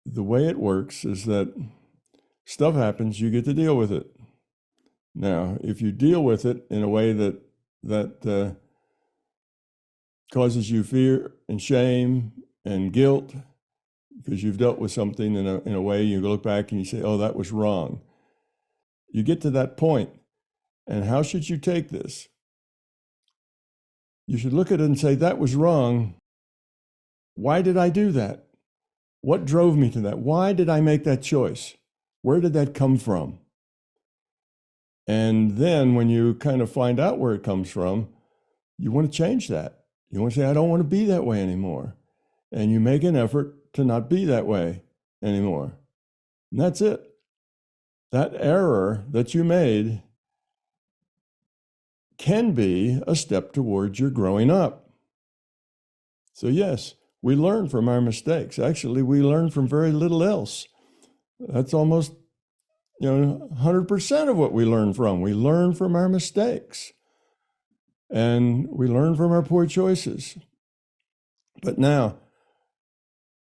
the way it works is that stuff happens, you get to deal with it. Now, if you deal with it in a way that causes you fear and shame and guilt because you've dealt with something in a way, you look back and you say, oh, that was wrong. You get to that point, and how should you take this? You should look at it and say, that was wrong. Why did I do that? What drove me to that? Why did I make that choice? Where did that come from? And then when you kind of find out where it comes from, you want to change that. You want to say, I don't want to be that way anymore. And you make an effort to not be that way anymore. And that's it. That error that you made can be a step towards your growing up. So yes, we learn from our mistakes. Actually, we learn from very little else. That's almost 100% of what we learn from. We learn from our mistakes. And we learn from our poor choices. But now,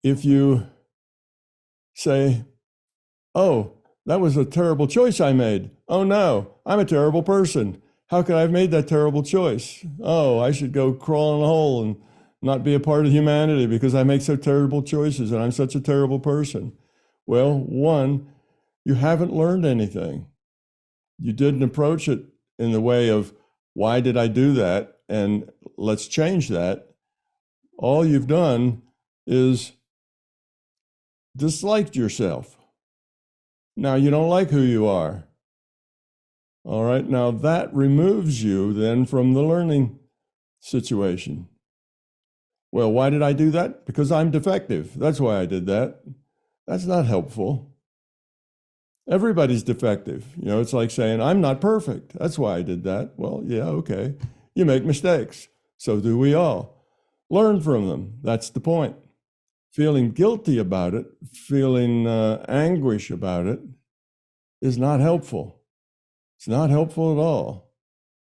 if you say, oh, that was a terrible choice I made. Oh no, I'm a terrible person. How could I have made that terrible choice? Oh, I should go crawl in a hole and not be a part of humanity because I make so terrible choices and I'm such a terrible person. Well, one, you haven't learned anything. You didn't approach it in the way of, why did I do that? And let's change that. All you've done is disliked yourself. Now you don't like who you are. All right, now that removes you then from the learning situation. Well, why did I do that? Because I'm defective. That's why I did that. That's not helpful. Everybody's defective. It's like saying, I'm not perfect. That's why I did that. Well, yeah, okay. You make mistakes. So do we all. Learn from them. That's the point. Feeling guilty about it, feeling anguish about it is not helpful. It's not helpful at all.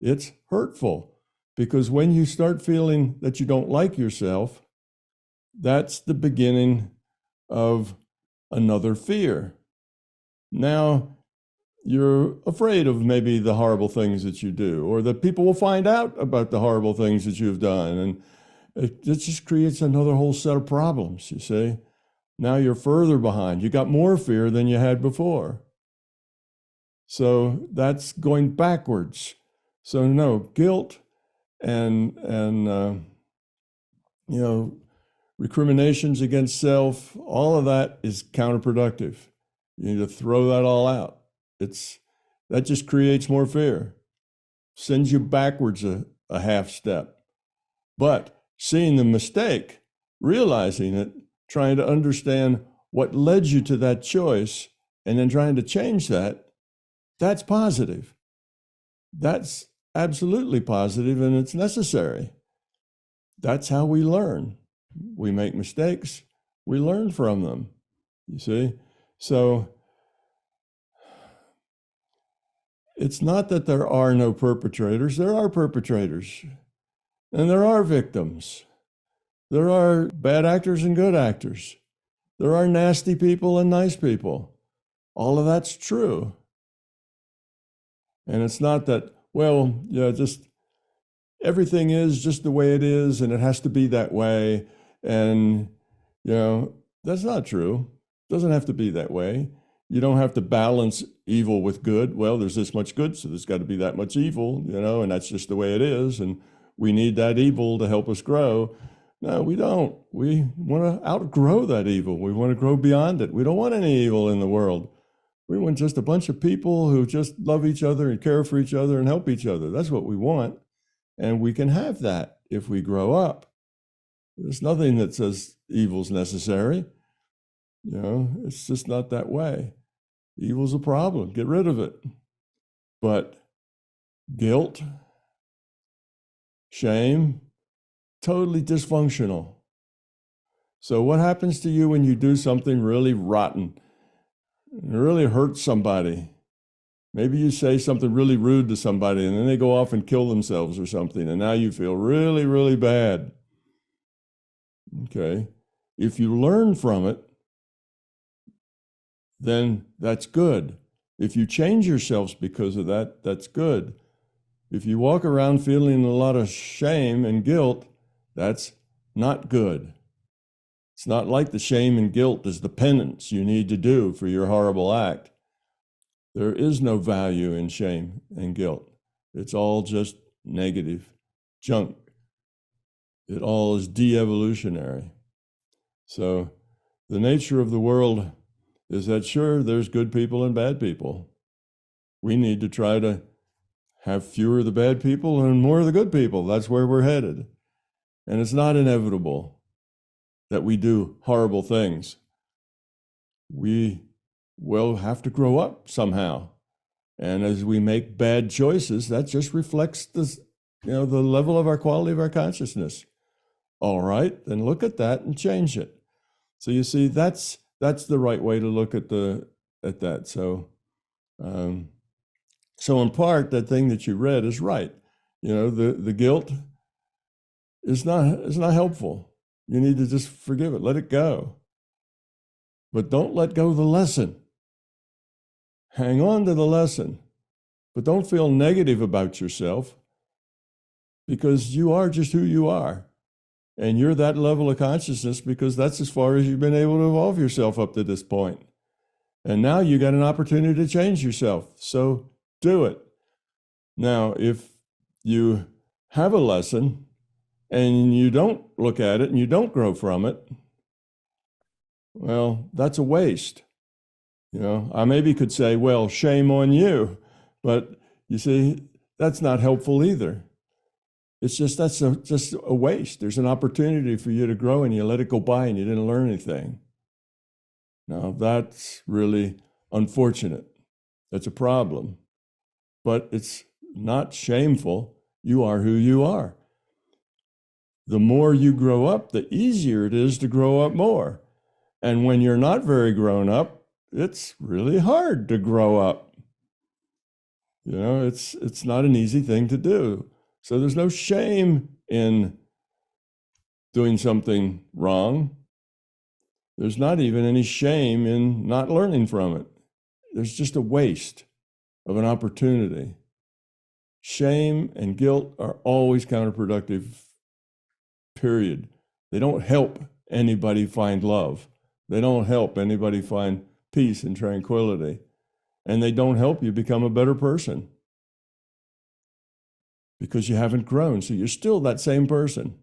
It's hurtful because when you start feeling that you don't like yourself, that's the beginning of another fear. Now, you're afraid of maybe the horrible things that you do, or that people will find out about the horrible things that you've done. And it just creates another whole set of problems, you see. Now you're further behind. You got more fear than you had before. So that's going backwards. So no, guilt and recriminations against self, all of that is counterproductive. You need to throw that all out. That just creates more fear, sends you backwards a half step. But seeing the mistake, realizing it, trying to understand what led you to that choice, and then trying to change that, that's positive. That's absolutely positive, and it's necessary. That's how we learn. We make mistakes, we learn from them, you see? So it's not that there are no perpetrators. There are perpetrators, and there are victims. There are bad actors and good actors. There are nasty people and nice people. All of that's true. And it's not that, just everything is just the way it is, and it has to be that way. And, that's not true. It doesn't have to be that way. You don't have to balance evil with good. Well, there's this much good, so there's got to be that much evil, and that's just the way it is. And we need that evil to help us grow. No, we don't. We want to outgrow that evil. We want to grow beyond it. We don't want any evil in the world. We want just a bunch of people who just love each other and care for each other and help each other. That's what we want. And we can have that if we grow up. There's nothing that says evil's necessary. It's just not that way. Evil's a problem. Get rid of it. But guilt, shame, totally dysfunctional. So what happens to you when you do something really rotten? It really hurts somebody. Maybe you say something really rude to somebody and then they go off and kill themselves or something, and now you feel really, really bad. Okay. If you learn from it, then that's good. If you change yourselves because of that, that's good. If you walk around feeling a lot of shame and guilt, that's not good. It's not like the shame and guilt is the penance you need to do for your horrible act. There is no value in shame and guilt. It's all just negative junk. It all is de-evolutionary. So the nature of the world is that, sure, there's good people and bad people. We need to try to have fewer of the bad people and more of the good people. That's where we're headed. And it's not inevitable that we do horrible things. We will have to grow up somehow. And as we make bad choices, that just reflects the level of our quality of our consciousness. All right, then look at that and change it. So you see, that's the right way to look at that. So, so in part, that thing that you read is right. The guilt is not helpful. You need to just forgive it, let it go. But don't let go of the lesson. Hang on to the lesson, but don't feel negative about yourself, because you are just who you are. And you're that level of consciousness because that's as far as you've been able to evolve yourself up to this point. And now you got an opportunity to change yourself. So do it. Now, if you have a lesson and you don't look at it and you don't grow from it, well, that's a waste. I maybe could say, well, shame on you. But you see, that's not helpful either. It's just, just a waste. There's an opportunity for you to grow and you let it go by and you didn't learn anything. Now, that's really unfortunate. That's a problem. But it's not shameful. You are who you are. The more you grow up, the easier it is to grow up more. And when you're not very grown up, it's really hard to grow up. It's not an easy thing to do. So there's no shame in doing something wrong. There's not even any shame in not learning from it. There's just a waste of an opportunity. Shame and guilt are always counterproductive, period. They don't help anybody find love. They don't help anybody find peace and tranquility. And they don't help you become a better person, because you haven't grown. So you're still that same person.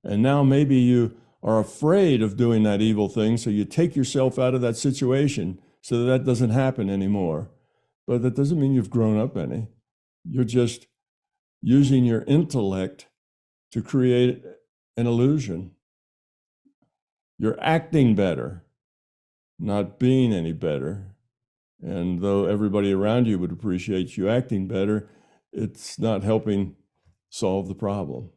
And now maybe you are afraid of doing that evil thing, so you take yourself out of that situation so that doesn't happen anymore. But that doesn't mean you've grown up any. You're just using your intellect to create an illusion. You're acting better, not being any better. And though everybody around you would appreciate you acting better, it's not helping solve the problem.